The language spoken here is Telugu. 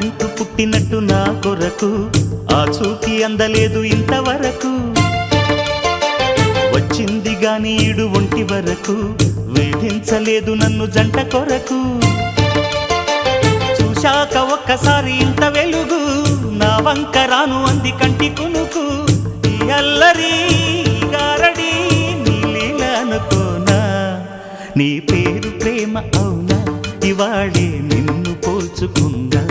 అంటూ పుట్టినట్టు నా కొరకు ఆ చూకి అందలేదు ఇంతవరకు వచ్చింది గాని ఈడు ఒంటి వరకు వేధించలేదు నన్ను జంట కొరకు చూశాక ఒక్కసారి ఇంత వెలుగు నా వంక రాను అంది కంటి కునుకు ఈ అల్లరి గారడి నీలీల అనుకోనా నీ పేరు ప్రేమ అవునా ఇవాళే నిన్ను పోల్చుకుందా